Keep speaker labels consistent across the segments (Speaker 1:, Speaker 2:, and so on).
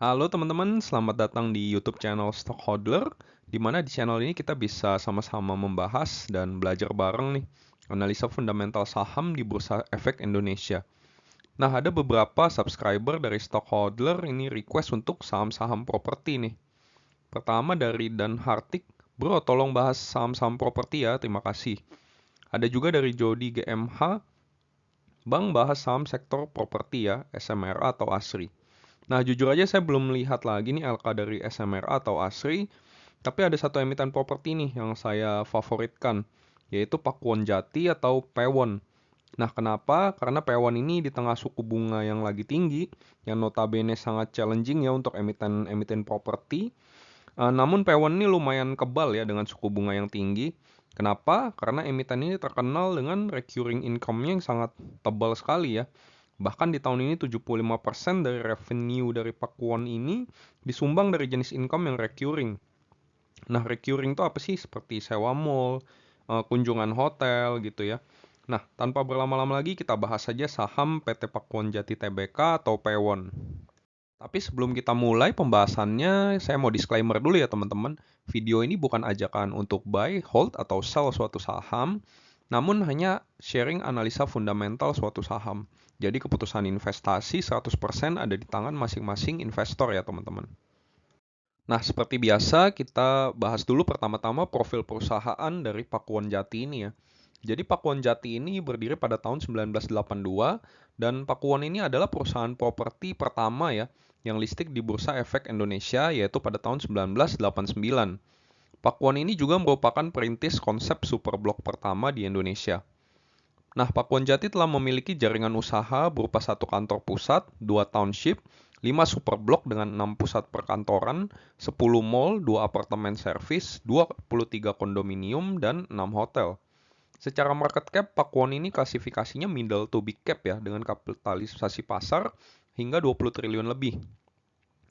Speaker 1: Halo teman-teman, selamat datang di YouTube channel Stockholder, di mana di channel ini kita bisa sama-sama membahas dan belajar bareng nih, analisa fundamental saham di Bursa Efek Indonesia. Nah, ada beberapa subscriber dari Stockholder ini request untuk saham-saham properti nih. Pertama dari Dan Hartik, bro tolong bahas saham-saham properti ya, terima kasih. Ada juga dari Jody GMH, Bang bahas saham sektor properti ya, SMRA atau ASRI. Nah, jujur aja saya belum melihat lagi nih LK dari SMRA atau ASRI, tapi ada satu emiten properti nih yang saya favoritkan, yaitu Pakuwon Jati atau Pewon. Nah, kenapa? Karena Pewon ini di tengah suku bunga yang lagi tinggi, yang notabene sangat challenging ya untuk emiten properti. Namun Pewon ini lumayan kebal ya dengan suku bunga yang tinggi. Kenapa? Karena emiten ini terkenal dengan recurring income-nya yang sangat tebal sekali ya. Bahkan di tahun ini 75% dari revenue dari Pakuwon ini disumbang dari jenis income yang recurring. Nah, recurring itu apa sih? Seperti sewa mall, kunjungan hotel gitu ya. Nah, tanpa berlama-lama lagi kita bahas saja saham PT Pakuwon Jati Tbk atau Pewon. Tapi sebelum kita mulai pembahasannya, saya mau disclaimer dulu ya teman-teman. Video ini bukan ajakan untuk buy, hold, atau sell suatu saham, namun hanya sharing analisa fundamental suatu saham. Jadi keputusan investasi 100% ada di tangan masing-masing investor ya teman-teman. Nah, seperti biasa kita bahas dulu pertama-tama profil perusahaan dari Pakuwon Jati ini ya. Jadi Pakuwon Jati ini berdiri pada tahun 1982 dan Pakuwon ini adalah perusahaan properti pertama ya yang listed di Bursa Efek Indonesia yaitu pada tahun 1989. Pakuwon ini juga merupakan perintis konsep superblok pertama di Indonesia. Nah, Pakuwon Jati telah memiliki jaringan usaha berupa satu kantor pusat, 2 township, 5 superblok dengan 6 pusat perkantoran, 10 mall, 2 apartemen servis, 23 kondominium, dan 6 hotel. Secara market cap, Pakuwon ini klasifikasinya middle to big cap ya, dengan kapitalisasi pasar hingga 20 triliun lebih.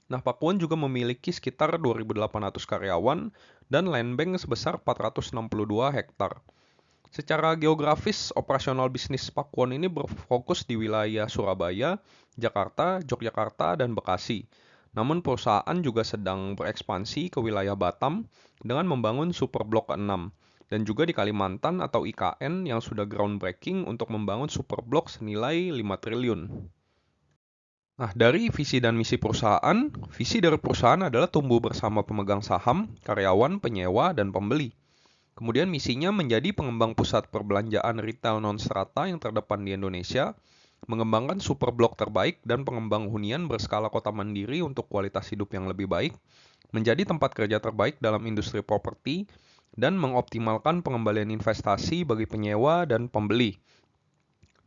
Speaker 1: Nah, Pakuwon juga memiliki sekitar 2.800 karyawan dan land bank sebesar 462 hektar. Secara geografis, operasional bisnis Pakuwon ini berfokus di wilayah Surabaya, Jakarta, Yogyakarta, dan Bekasi. Namun perusahaan juga sedang berekspansi ke wilayah Batam dengan membangun Superblok ke-6 dan juga di Kalimantan atau IKN yang sudah groundbreaking untuk membangun Superblok senilai 5 triliun. Nah, dari visi dan misi perusahaan, visi dari perusahaan adalah tumbuh bersama pemegang saham, karyawan, penyewa, dan pembeli. Kemudian misinya menjadi pengembang pusat perbelanjaan retail non-strata yang terdepan di Indonesia, mengembangkan super blok terbaik dan pengembang hunian berskala kota mandiri untuk kualitas hidup yang lebih baik, menjadi tempat kerja terbaik dalam industri properti, dan mengoptimalkan pengembalian investasi bagi penyewa dan pembeli.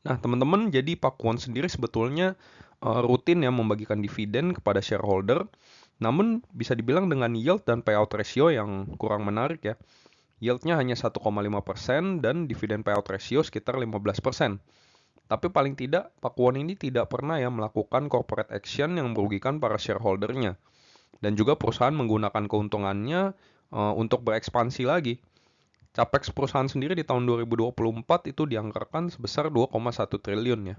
Speaker 1: Nah, teman-teman, jadi Pakuwon sendiri sebetulnya rutin ya membagikan dividen kepada shareholder, namun bisa dibilang dengan yield dan payout ratio yang kurang menarik ya. Yieldnya hanya 1,5% dan dividen payout ratio sekitar 15%. Tapi paling tidak, Pakuwon ini tidak pernah ya melakukan corporate action yang merugikan para shareholdernya. Dan juga perusahaan menggunakan keuntungannya untuk berekspansi lagi. Capex perusahaan sendiri di tahun 2024 itu dianggarkan sebesar 2,1 triliun ya.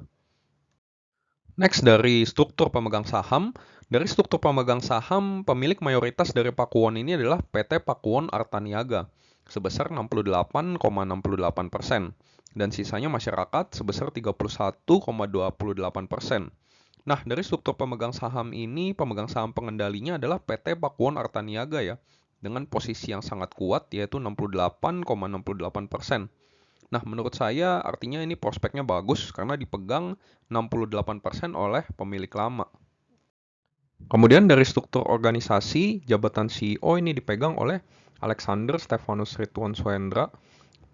Speaker 1: Next dari struktur pemegang saham. Dari struktur pemegang saham, pemilik mayoritas dari Pakuwon ini adalah PT Pakuwon Arta Niaga sebesar 68,68% dan sisanya masyarakat sebesar 31,28%. Nah, dari struktur pemegang saham ini, pemegang saham pengendalinya adalah PT Pakuwon Arta Niaga ya, dengan posisi yang sangat kuat yaitu 68,68%. Nah, menurut saya artinya ini prospeknya bagus karena dipegang 68% oleh pemilik lama. Kemudian dari struktur organisasi, jabatan CEO ini dipegang oleh Alexander Stefanus Ridwan Suhendra.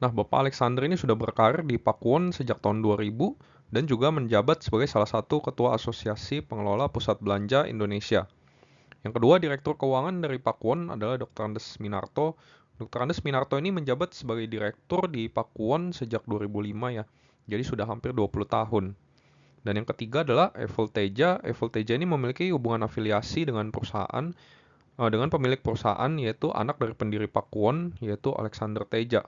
Speaker 1: Nah, Bapak Alexander ini sudah berkarir di Pakuwon sejak tahun 2000 dan juga menjabat sebagai salah satu ketua Asosiasi Pengelola Pusat Belanja Indonesia. Yang kedua, Direktur Keuangan dari Pakuwon adalah Dr. Andes Minarto. Dr. Andes Minarto ini menjabat sebagai direktur di Pakuwon sejak 2005 ya. Jadi sudah hampir 20 tahun. Dan yang ketiga adalah Eiffel Teja. Eiffel Teja ini memiliki hubungan afiliasi dengan perusahaan dengan pemilik perusahaan yaitu anak dari pendiri Pakuwon yaitu Alexander Teja.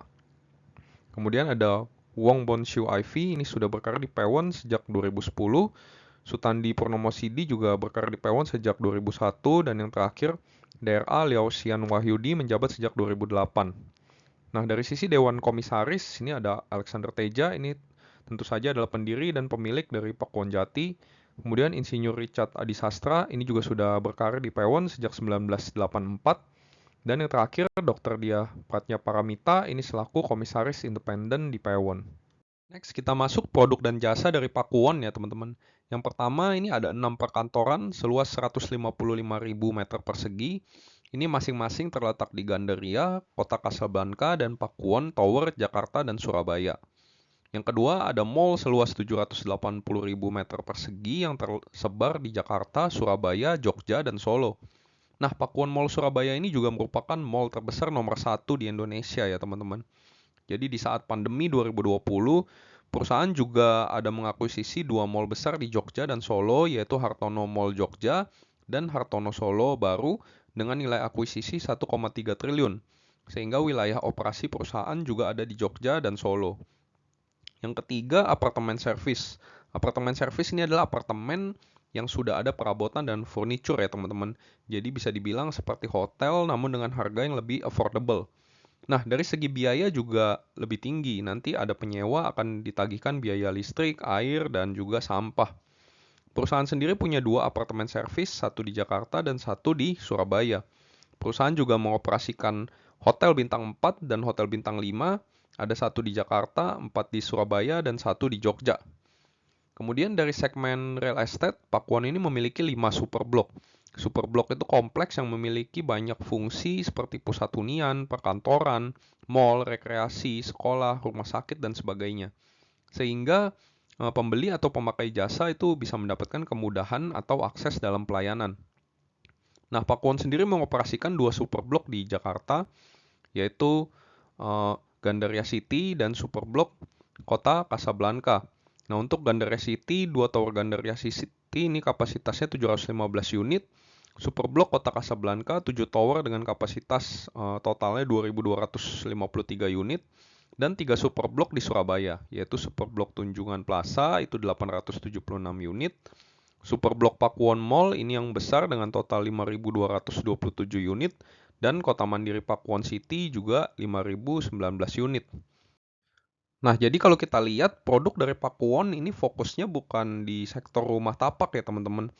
Speaker 1: Kemudian ada Wong Bonshu Ivy, ini sudah berkarir di Pewon sejak 2010 Sutandi Purnomo Sidi juga berkarir di Paewon sejak 2001, dan yang terakhir DRA Liausian Wahyudi menjabat sejak 2008. Nah, dari sisi Dewan Komisaris, ini ada Alexander Teja, ini tentu saja adalah pendiri dan pemilik dari Pakuwon Jati. Kemudian Insinyur Richard Adisastra, ini juga sudah berkarir di Paewon sejak 1984. Dan yang terakhir, Dr. Diah Pratnya Paramita, ini selaku Komisaris Independen di Paewon. Next, kita masuk produk dan jasa dari Pakuwon ya teman-teman. Yang pertama, ini ada 6 perkantoran seluas 155.000 meter persegi. Ini masing-masing terletak di Gandaria, Kota Kasablanka, dan Pakuwon Tower, Jakarta dan Surabaya. Yang kedua, ada mall seluas 780.000 meter persegi yang tersebar di Jakarta, Surabaya, Jogja, dan Solo. Nah, Pakuwon Mall Surabaya ini juga merupakan mall terbesar nomor 1 di Indonesia ya teman-teman. Jadi di saat pandemi 2020, perusahaan juga ada mengakuisisi 2 mall besar di Jogja dan Solo, yaitu Hartono Mall Jogja dan Hartono Solo baru dengan nilai akuisisi 1,3 triliun. Sehingga wilayah operasi perusahaan juga ada di Jogja dan Solo. Yang ketiga, apartemen service. Apartemen service ini adalah apartemen yang sudah ada perabotan dan furniture ya teman-teman. Jadi bisa dibilang seperti hotel namun dengan harga yang lebih affordable. Nah, dari segi biaya juga lebih tinggi. Nanti ada penyewa akan ditagihkan biaya listrik, air, dan juga sampah. Perusahaan sendiri punya 2 apartemen servis, satu di Jakarta dan satu di Surabaya. Perusahaan juga mengoperasikan hotel bintang 4 dan hotel bintang 5. Ada satu di Jakarta, 4 di Surabaya, dan satu di Jogja. Kemudian dari segmen real estate, Pakuwon ini memiliki 5 superblok. Superblok itu kompleks yang memiliki banyak fungsi seperti pusat hunian, perkantoran, mall, rekreasi, sekolah, rumah sakit, dan sebagainya. Sehingga pembeli atau pemakai jasa itu bisa mendapatkan kemudahan atau akses dalam pelayanan. Nah, Pakuwon sendiri mengoperasikan 2 superblok di Jakarta, yaitu Gandaria City dan superblok Kota Kasablanka. Nah, untuk Gandaria City, 2 tower Gandaria City ini kapasitasnya 715 unit. Superblok Kota Kasablanka 7 tower dengan kapasitas totalnya 2.253 unit. Dan 3 superblok di Surabaya, yaitu Superblok Tunjungan Plaza itu 876 unit. Superblok Pakuwon Mall ini yang besar dengan total 5.227 unit. Dan Kota Mandiri Pakuwon City juga 5.019 unit. Nah, jadi kalau kita lihat produk dari Pakuwon ini fokusnya bukan di sektor rumah tapak ya teman-teman.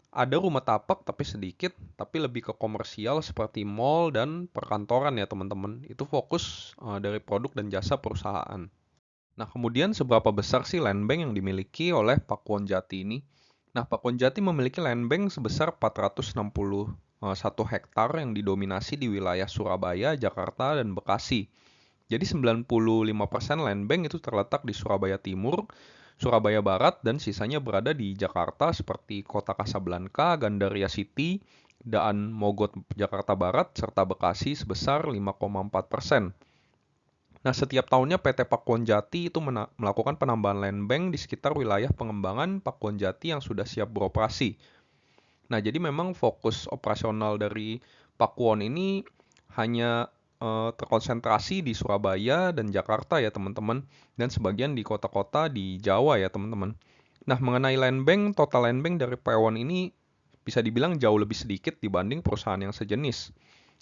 Speaker 1: Ada rumah tapak tapi sedikit, tapi lebih ke komersial seperti mall dan perkantoran ya teman-teman. Itu fokus dari produk dan jasa perusahaan. Nah, kemudian seberapa besar sih land bank yang dimiliki oleh Pakuwon Jati ini? Nah, Pakuwon Jati memiliki land bank sebesar 461 hektar yang didominasi di wilayah Surabaya, Jakarta, dan Bekasi. Jadi 95% land bank itu terletak di Surabaya Timur, Surabaya Barat, dan sisanya berada di Jakarta seperti Kota Kasablanka, Gandaria City, Daan Mogot Jakarta Barat, serta Bekasi sebesar 5,4%. Nah, setiap tahunnya PT Pakuwon Jati itu melakukan penambahan land bank di sekitar wilayah pengembangan Pakuwon Jati yang sudah siap beroperasi. Nah, jadi memang fokus operasional dari Pakuwon ini hanya terkonsentrasi di Surabaya dan Jakarta ya teman-teman, dan sebagian di kota-kota di Jawa ya teman-teman. Nah, mengenai land bank, total land bank dari Paewon ini bisa dibilang jauh lebih sedikit dibanding perusahaan yang sejenis.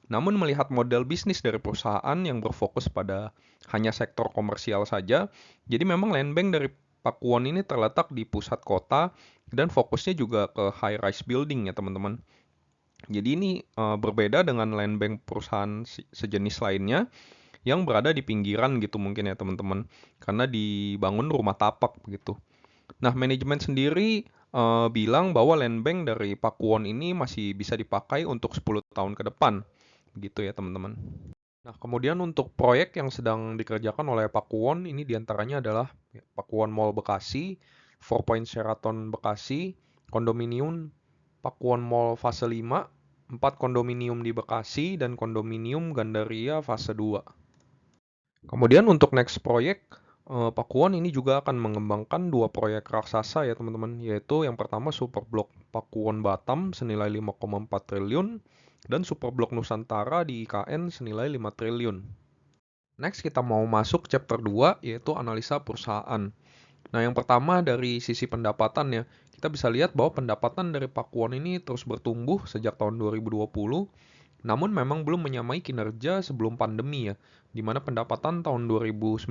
Speaker 1: Namun melihat model bisnis dari perusahaan yang berfokus pada hanya sektor komersial saja, jadi memang land bank dari Pakuwon ini terletak di pusat kota dan fokusnya juga ke high rise building ya teman-teman. Jadi ini berbeda dengan land bank perusahaan sejenis lainnya yang berada di pinggiran gitu mungkin ya teman-teman, karena dibangun rumah tapak begitu. Nah, manajemen sendiri bilang bahwa land bank dari Pakuwon ini masih bisa dipakai untuk 10 tahun ke depan. Begitu ya teman-teman. Nah, kemudian untuk proyek yang sedang dikerjakan oleh Pakuwon ini diantaranya adalah Pakuwon Mall Bekasi, Four Point Sheraton Bekasi, kondominium Pakuwon Mall fase 5, 4 kondominium di Bekasi, dan kondominium Gandaria fase 2. Kemudian untuk next proyek, Pakuwon ini juga akan mengembangkan 2 proyek raksasa ya teman-teman, yaitu yang pertama Superblok Pakuwon Batam senilai 5,4 triliun, dan Superblok Nusantara di IKN senilai 5 triliun. Next kita mau masuk chapter 2, yaitu analisa perusahaan. Nah, yang pertama dari sisi pendapatan ya, kita bisa lihat bahwa pendapatan dari Pakuwon ini terus bertumbuh sejak tahun 2020, namun memang belum menyamai kinerja sebelum pandemi ya, di mana pendapatan tahun 2019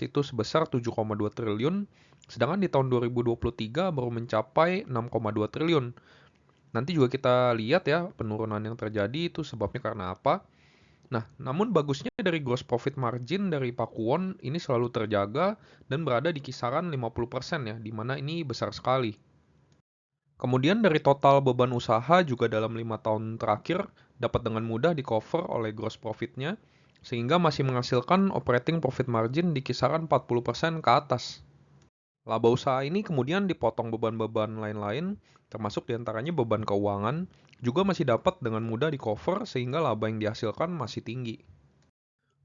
Speaker 1: itu sebesar 7,2 triliun, sedangkan di tahun 2023 baru mencapai 6,2 triliun. Nanti juga kita lihat ya penurunan yang terjadi itu sebabnya karena apa. Nah, namun bagusnya dari gross profit margin dari Pakuwon ini selalu terjaga dan berada di kisaran 50% ya, di mana ini besar sekali. Kemudian dari total beban usaha juga dalam 5 tahun terakhir dapat dengan mudah di-cover oleh gross profitnya, sehingga masih menghasilkan operating profit margin di kisaran 40% ke atas. Laba usaha ini kemudian dipotong beban-beban lain-lain, termasuk diantaranya beban keuangan, juga masih dapat dengan mudah di-cover sehingga laba yang dihasilkan masih tinggi.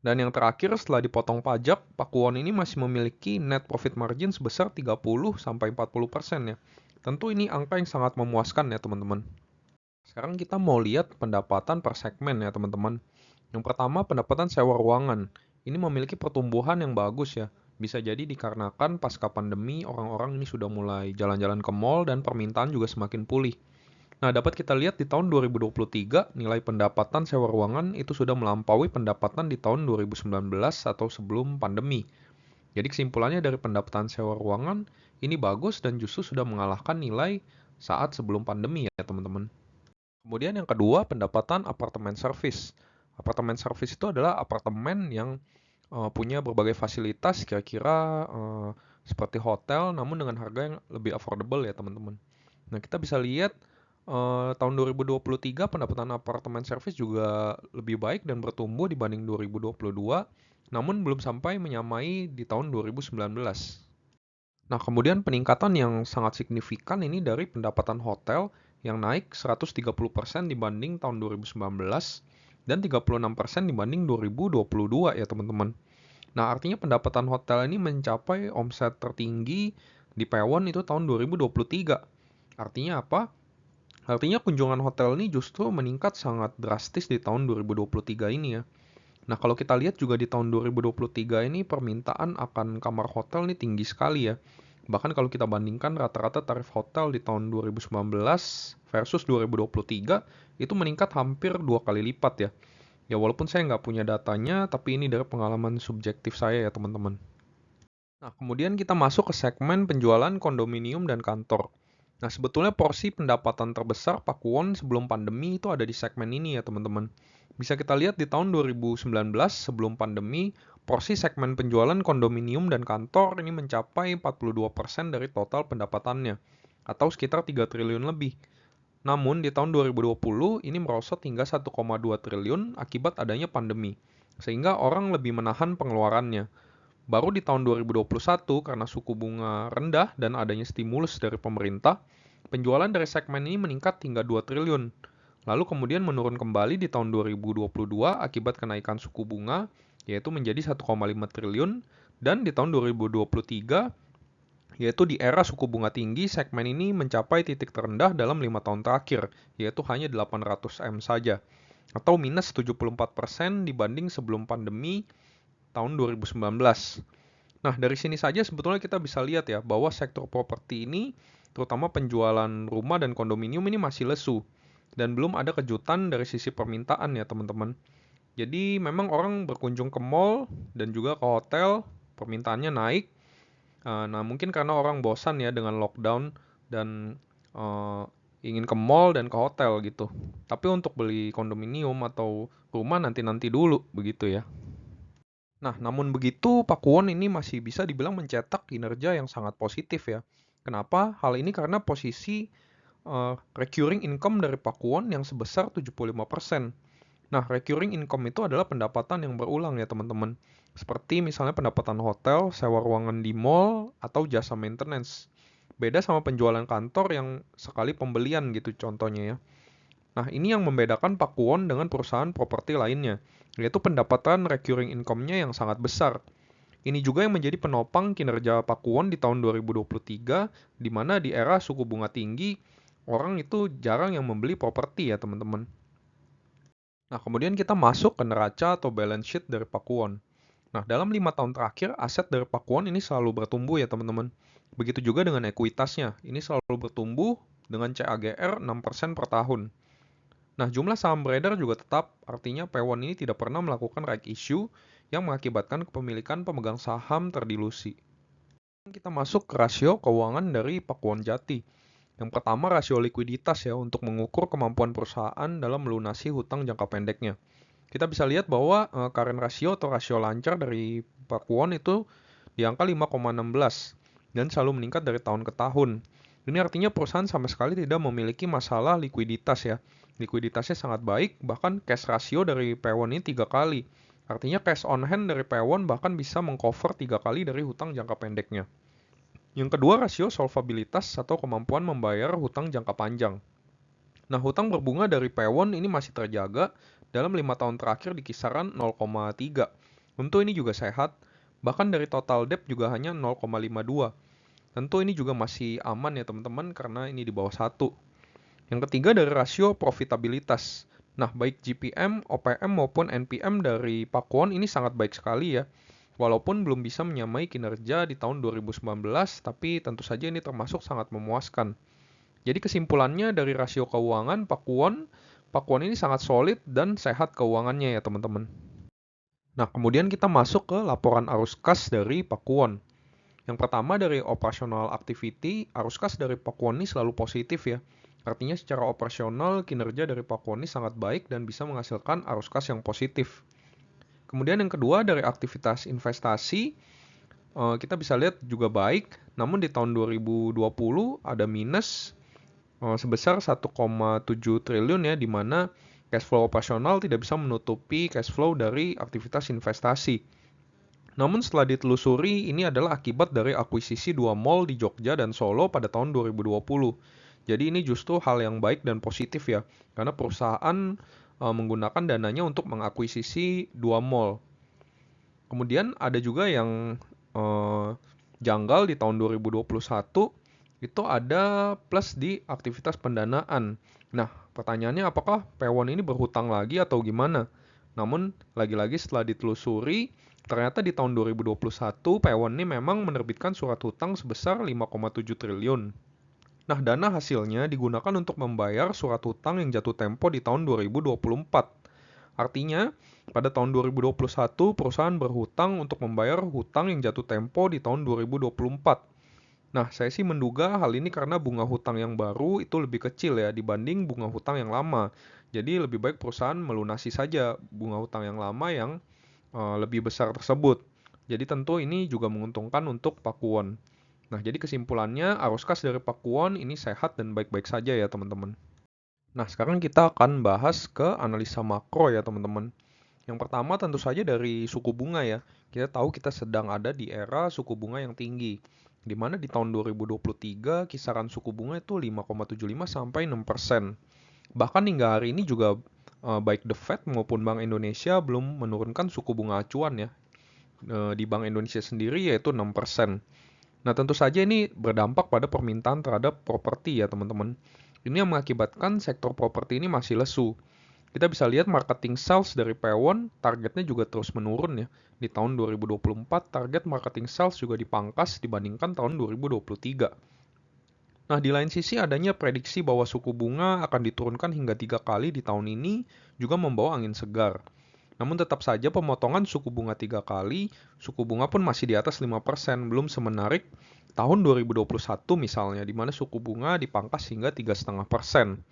Speaker 1: Dan yang terakhir, setelah dipotong pajak, Pakuwon ini masih memiliki net profit margin sebesar 30-40% ya. Tentu ini angka yang sangat memuaskan ya teman-teman. Sekarang kita mau lihat pendapatan per segmen ya teman-teman. Yang pertama, pendapatan sewa ruangan. Ini memiliki pertumbuhan yang bagus ya. Bisa jadi dikarenakan pasca pandemi orang-orang ini sudah mulai jalan-jalan ke mall dan permintaan juga semakin pulih. Nah, dapat kita lihat di tahun 2023 nilai pendapatan sewa ruangan itu sudah melampaui pendapatan di tahun 2019 atau sebelum pandemi. Jadi kesimpulannya dari pendapatan sewa ruangan ini bagus dan justru sudah mengalahkan nilai saat sebelum pandemi ya teman-teman. Kemudian yang kedua, pendapatan apartemen service. Apartemen service itu adalah apartemen yang punya berbagai fasilitas kira-kira seperti hotel namun dengan harga yang lebih affordable ya teman-teman. Nah, kita bisa lihat tahun 2023 pendapatan apartemen service juga lebih baik dan bertumbuh dibanding 2022, namun belum sampai menyamai di tahun 2019. Nah, kemudian peningkatan yang sangat signifikan ini dari pendapatan hotel yang naik 130% dibanding tahun 2019 dan 36% dibanding 2022 ya teman-teman. Nah, artinya pendapatan hotel ini mencapai omset tertinggi di Paewon itu tahun 2023. Artinya apa? Artinya kunjungan hotel ini justru meningkat sangat drastis di tahun 2023 ini ya. Nah, kalau kita lihat juga di tahun 2023 ini permintaan akan kamar hotel ini tinggi sekali ya. Bahkan kalau kita bandingkan rata-rata tarif hotel di tahun 2019 versus 2023 itu meningkat hampir 2 kali lipat ya. Ya walaupun saya nggak punya datanya, tapi ini dari pengalaman subjektif saya ya teman-teman. Nah, kemudian kita masuk ke segmen penjualan kondominium dan kantor. Nah, sebetulnya porsi pendapatan terbesar Pakuwon sebelum pandemi itu ada di segmen ini ya teman-teman. Bisa kita lihat di tahun 2019 sebelum pandemi, porsi segmen penjualan kondominium dan kantor ini mencapai 42% dari total pendapatannya, atau sekitar 3 triliun lebih. Namun di tahun 2020 ini merosot hingga 1,2 triliun akibat adanya pandemi, sehingga orang lebih menahan pengeluarannya. Baru di tahun 2021 karena suku bunga rendah dan adanya stimulus dari pemerintah, penjualan dari segmen ini meningkat hingga 2 triliun. Lalu kemudian menurun kembali di tahun 2022 akibat kenaikan suku bunga, yaitu menjadi 1,5 triliun, dan di tahun 2023, yaitu di era suku bunga tinggi, segmen ini mencapai titik terendah dalam 5 tahun terakhir, yaitu hanya 800 M saja, atau minus 74% dibanding sebelum pandemi tahun 2019. Nah, dari sini saja sebetulnya kita bisa lihat ya bahwa sektor properti ini, terutama penjualan rumah dan kondominium ini masih lesu dan belum ada kejutan dari sisi permintaan ya teman-teman. Jadi memang orang berkunjung ke mall dan juga ke hotel, permintaannya naik. Nah, mungkin karena orang bosan ya dengan lockdown dan eh, ingin ke mall dan ke hotel gitu. Tapi untuk beli kondominium atau rumah nanti-nanti dulu begitu ya. Nah, namun begitu, Pakuwon ini masih bisa dibilang mencetak kinerja yang sangat positif ya. Kenapa? Hal ini karena posisi recurring income dari Pakuwon yang sebesar 75%. Nah, recurring income itu adalah pendapatan yang berulang ya teman-teman. Seperti misalnya pendapatan hotel, sewa ruangan di mall, atau jasa maintenance. Beda sama penjualan kantor yang sekali pembelian gitu contohnya ya. Nah, ini yang membedakan Pakuwon dengan perusahaan properti lainnya, yaitu pendapatan recurring income-nya yang sangat besar. Ini juga yang menjadi penopang kinerja Pakuwon di tahun 2023, di mana di era suku bunga tinggi, orang itu jarang yang membeli properti ya teman-teman. Nah, kemudian kita masuk ke neraca atau balance sheet dari Pakuwon. Nah, dalam 5 tahun terakhir, aset dari Pakuwon ini selalu bertumbuh ya teman-teman. Begitu juga dengan ekuitasnya, ini selalu bertumbuh dengan CAGR 6% per tahun. Nah, jumlah saham beredar juga tetap, artinya P1 ini tidak pernah melakukan right issue yang mengakibatkan kepemilikan pemegang saham terdilusi. Kita masuk ke rasio keuangan dari Pakuwon Jati. Yang pertama, rasio likuiditas ya, untuk mengukur kemampuan perusahaan dalam melunasi hutang jangka pendeknya. Kita bisa lihat bahwa current ratio atau rasio lancar dari Pakuwon itu di angka 5,16 dan selalu meningkat dari tahun ke tahun. Ini artinya perusahaan sama sekali tidak memiliki masalah likuiditas ya. Likuiditasnya sangat baik, bahkan cash ratio dari P1 ini 3 kali. Artinya cash on hand dari P1 bahkan bisa mengcover 3 kali dari hutang jangka pendeknya. Yang kedua, rasio solvabilitas atau kemampuan membayar hutang jangka panjang. Nah, hutang berbunga dari P1 ini masih terjaga dalam 5 tahun terakhir di kisaran 0,3. Tentu ini juga sehat, bahkan dari total debt juga hanya 0,52. Tentu ini juga masih aman ya teman-teman karena ini di bawah 1. Yang ketiga dari rasio profitabilitas. Nah, baik GPM, OPM maupun NPM dari Pakuwon ini sangat baik sekali ya. Walaupun belum bisa menyamai kinerja di tahun 2019, tapi tentu saja ini termasuk sangat memuaskan. Jadi kesimpulannya dari rasio keuangan Pakuwon ini sangat solid dan sehat keuangannya ya teman-teman. Nah, kemudian kita masuk ke laporan arus kas dari Pakuwon. Yang pertama dari operational activity, arus kas dari Pakuwon ini selalu positif ya. Artinya secara operasional kinerja dari Pakuwon ini sangat baik dan bisa menghasilkan arus kas yang positif. Kemudian yang kedua dari aktivitas investasi, kita bisa lihat juga baik, namun di tahun 2020 ada minus sebesar 1,7 triliun ya, di mana cash flow operasional tidak bisa menutupi cash flow dari aktivitas investasi. Namun setelah ditelusuri, ini adalah akibat dari akuisisi 2 mall di Jogja dan Solo pada tahun 2020. Jadi ini justru hal yang baik dan positif ya, karena perusahaan menggunakan dananya untuk mengakuisisi 2 mall. Kemudian ada juga yang janggal di tahun 2021, itu ada plus di aktivitas pendanaan. Nah, pertanyaannya apakah P1 ini berhutang lagi atau gimana? Namun, lagi-lagi setelah ditelusuri, ternyata di tahun 2021 P1 ini memang menerbitkan surat hutang sebesar 5,7 triliun. Nah, dana hasilnya digunakan untuk membayar surat hutang yang jatuh tempo di tahun 2024. Artinya, pada tahun 2021 perusahaan berhutang untuk membayar hutang yang jatuh tempo di tahun 2024. Nah, saya sih menduga hal ini karena bunga hutang yang baru itu lebih kecil ya dibanding bunga hutang yang lama. Jadi lebih baik perusahaan melunasi saja bunga hutang yang lama yang lebih besar tersebut. Jadi tentu ini juga menguntungkan untuk Pakuwon. Nah, jadi kesimpulannya arus kas dari Pakuwon ini sehat dan baik-baik saja ya teman-teman. Nah, sekarang kita akan bahas ke analisa makro ya teman-teman. Yang pertama tentu saja dari suku bunga ya. Kita tahu kita sedang ada di era suku bunga yang tinggi. Di mana di tahun 2023 kisaran suku bunga itu 5,75 sampai 6%. Bahkan hingga hari ini juga baik The Fed maupun Bank Indonesia belum menurunkan suku bunga acuan ya. Di Bank Indonesia sendiri yaitu 6%. Nah, tentu saja ini berdampak pada permintaan terhadap properti ya teman-teman. Ini yang mengakibatkan sektor properti ini masih lesu. Kita bisa lihat marketing sales dari P1 targetnya juga terus menurun ya. Di tahun 2024 target marketing sales juga dipangkas dibandingkan tahun 2023. Nah, di lain sisi adanya prediksi bahwa suku bunga akan diturunkan hingga 3 kali di tahun ini juga membawa angin segar. Namun tetap saja pemotongan suku bunga 3 kali, suku bunga pun masih di atas 5%, belum semenarik tahun 2021 misalnya, di mana suku bunga dipangkas hingga 3,5%.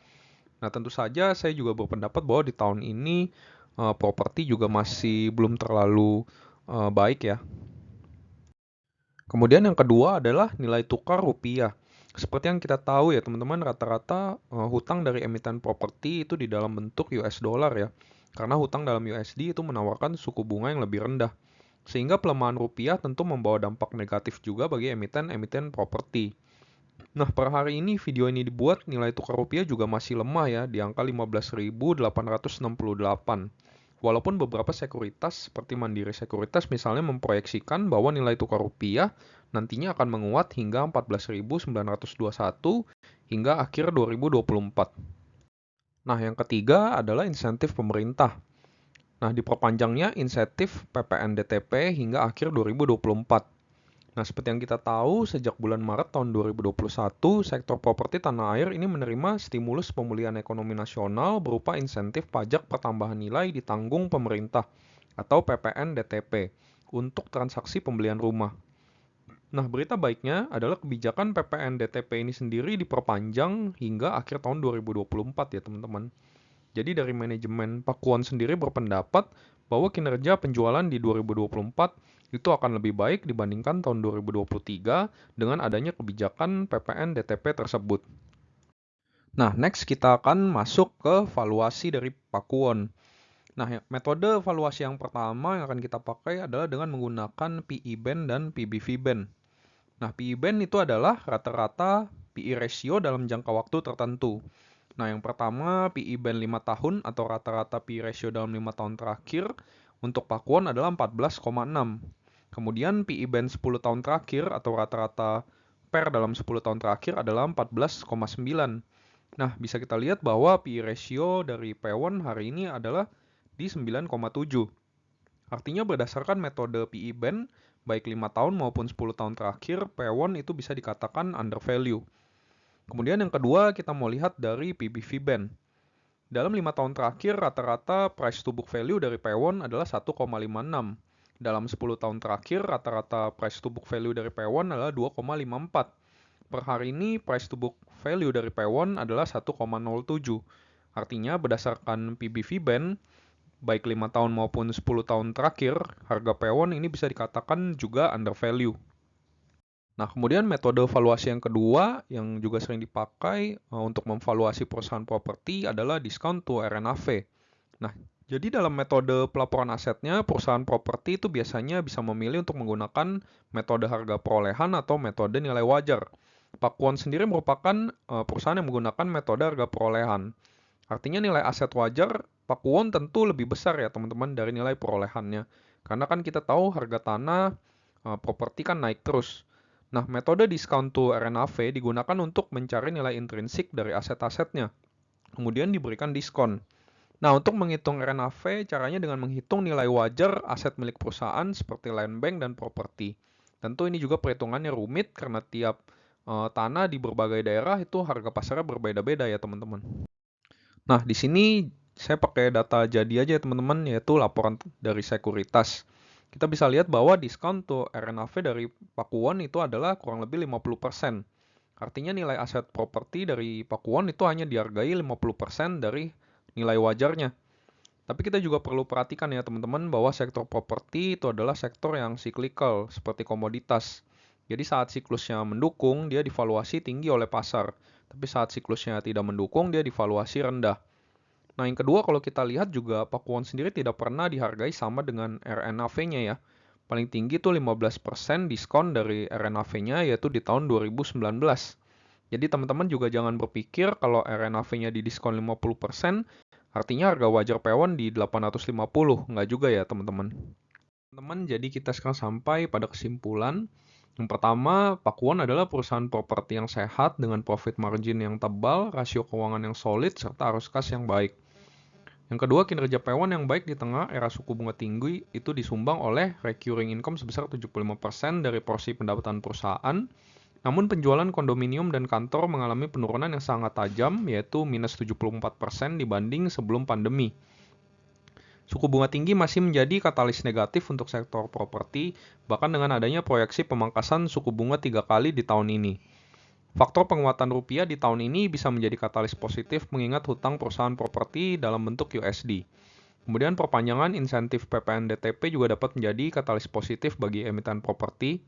Speaker 1: Nah, tentu saja saya juga berpendapat bahwa di tahun ini properti juga masih belum terlalu baik ya. Kemudian yang kedua adalah nilai tukar rupiah. Seperti yang kita tahu ya teman-teman, rata-rata hutang dari emiten properti itu di dalam bentuk US dollar ya. Karena hutang dalam USD itu menawarkan suku bunga yang lebih rendah. Sehingga pelemahan rupiah tentu membawa dampak negatif juga bagi emiten-emiten properti. Nah, per hari ini video ini dibuat, nilai tukar rupiah juga masih lemah ya, di angka 15.868. Walaupun beberapa sekuritas seperti Mandiri Sekuritas misalnya memproyeksikan bahwa nilai tukar rupiah nantinya akan menguat hingga 14.921 hingga akhir 2024. Nah, yang ketiga adalah insentif pemerintah. Nah, diperpanjangnya insentif PPNDTP hingga akhir 2024. Nah, seperti yang kita tahu, sejak bulan Maret tahun 2021, sektor properti tanah air ini menerima stimulus pemulihan ekonomi nasional berupa insentif pajak pertambahan nilai ditanggung pemerintah atau PPN DTP untuk transaksi pembelian rumah. Nah, berita baiknya adalah kebijakan PPN DTP ini sendiri diperpanjang hingga akhir tahun 2024 ya teman-teman. Jadi dari manajemen Pakuan sendiri berpendapat bahwa kinerja penjualan di 2024 itu akan lebih baik dibandingkan tahun 2023 dengan adanya kebijakan PPN DTP tersebut. Nah, next kita akan masuk ke valuasi dari Pakuwon. Nah, metode valuasi yang pertama yang akan kita pakai adalah dengan menggunakan PE band dan PBV band. Nah, PE band itu adalah rata-rata PE ratio dalam jangka waktu tertentu. Nah, yang pertama PE band 5 tahun atau rata-rata PE ratio dalam 5 tahun terakhir untuk Pakuwon adalah 14,6. Kemudian PE band 10 tahun terakhir atau rata-rata PER dalam 10 tahun terakhir adalah 14,9. Nah, bisa kita lihat bahwa PE ratio dari Pakuwon hari ini adalah di 9,7. Artinya berdasarkan metode PE band, baik 5 tahun maupun 10 tahun terakhir, Pakuwon itu bisa dikatakan undervalue. Kemudian yang kedua, kita mau lihat dari PBV band. Dalam 5 tahun terakhir, rata-rata price to book value dari Pakuwon adalah 1,56. Dalam 10 tahun terakhir, rata-rata price to book value dari Pakuwon adalah 2,54. Per hari ini, price to book value dari Pakuwon adalah 1,07. Artinya berdasarkan PBV band, baik 5 tahun maupun 10 tahun terakhir, harga Pakuwon ini bisa dikatakan juga undervalue. Nah, kemudian metode valuasi yang kedua yang juga sering dipakai untuk memvaluasi perusahaan properti adalah discount to RNAV. Nah, jadi dalam metode pelaporan asetnya, perusahaan properti itu biasanya bisa memilih untuk menggunakan metode harga perolehan atau metode nilai wajar. Pakuwon sendiri merupakan perusahaan yang menggunakan metode harga perolehan. Artinya nilai aset wajar Pakuwon tentu lebih besar ya teman-teman dari nilai perolehannya. Karena kan kita tahu harga tanah properti kan naik terus. Nah, metode discount to RNAV digunakan untuk mencari nilai intrinsik dari aset-asetnya. Kemudian diberikan diskon. Nah, untuk menghitung RNAV, caranya dengan menghitung nilai wajar aset milik perusahaan seperti land bank dan properti. Tentu ini juga perhitungannya rumit karena tiap tanah di berbagai daerah itu harga pasarnya berbeda-beda ya teman-teman. Nah, di sini saya pakai data jadi aja ya teman-teman, yaitu laporan dari sekuritas. Kita bisa lihat bahwa diskon to RNAV dari Pakuwon itu adalah kurang lebih 50%. Artinya nilai aset properti dari Pakuwon itu hanya dihargai 50% dari nilai wajarnya. Tapi kita juga perlu perhatikan ya teman-teman bahwa sektor properti itu adalah sektor yang cyclical seperti komoditas. Jadi saat siklusnya mendukung, dia divaluasi tinggi oleh pasar. Tapi saat siklusnya tidak mendukung, dia divaluasi rendah. Nah, yang kedua kalau kita lihat juga Pakuwon sendiri tidak pernah dihargai sama dengan RNAV-nya ya. Paling tinggi tuh 15% diskon dari RNAV-nya yaitu di tahun 2019. Jadi teman-teman juga jangan berpikir kalau RNAV-nya didiskon 50%, artinya harga wajar Pakuwon di 850. Nggak juga ya teman-teman. Teman-teman, jadi kita sekarang sampai pada kesimpulan. Yang pertama, Pakuwon adalah perusahaan properti yang sehat dengan profit margin yang tebal, rasio keuangan yang solid, serta arus kas yang baik. Yang kedua, kinerja Pakuwon yang baik di tengah era suku bunga tinggi itu disumbang oleh recurring income sebesar 75% dari porsi pendapatan perusahaan. Namun penjualan kondominium dan kantor mengalami penurunan yang sangat tajam, yaitu minus 74% dibanding sebelum pandemi. Suku bunga tinggi masih menjadi katalis negatif untuk sektor properti, bahkan dengan adanya proyeksi pemangkasan suku bunga 3 kali di tahun ini. Faktor penguatan rupiah di tahun ini bisa menjadi katalis positif mengingat hutang perusahaan properti dalam bentuk USD. Kemudian perpanjangan insentif PPN DTP juga dapat menjadi katalis positif bagi emiten properti.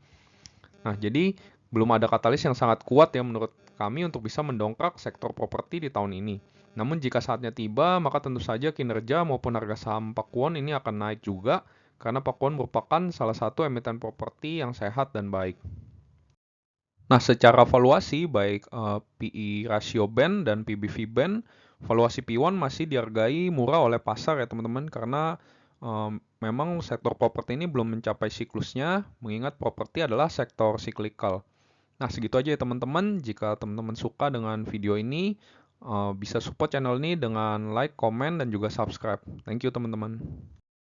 Speaker 1: Nah, jadi belum ada katalis yang sangat kuat ya menurut kami untuk bisa mendongkrak sektor properti di tahun ini. Namun jika saatnya tiba, maka tentu saja kinerja maupun harga saham Pakuwon ini akan naik juga karena Pakuwon merupakan salah satu emiten properti yang sehat dan baik. Nah, secara valuasi baik PE ratio band dan PBV band, valuasi P1 masih dihargai murah oleh pasar ya teman-teman karena memang sektor properti ini belum mencapai siklusnya mengingat properti adalah sektor cyclical. Nah, segitu aja ya teman-teman. Jika teman-teman suka dengan video ini, bisa support channel ini dengan like, comment, dan juga subscribe. Thank you teman-teman.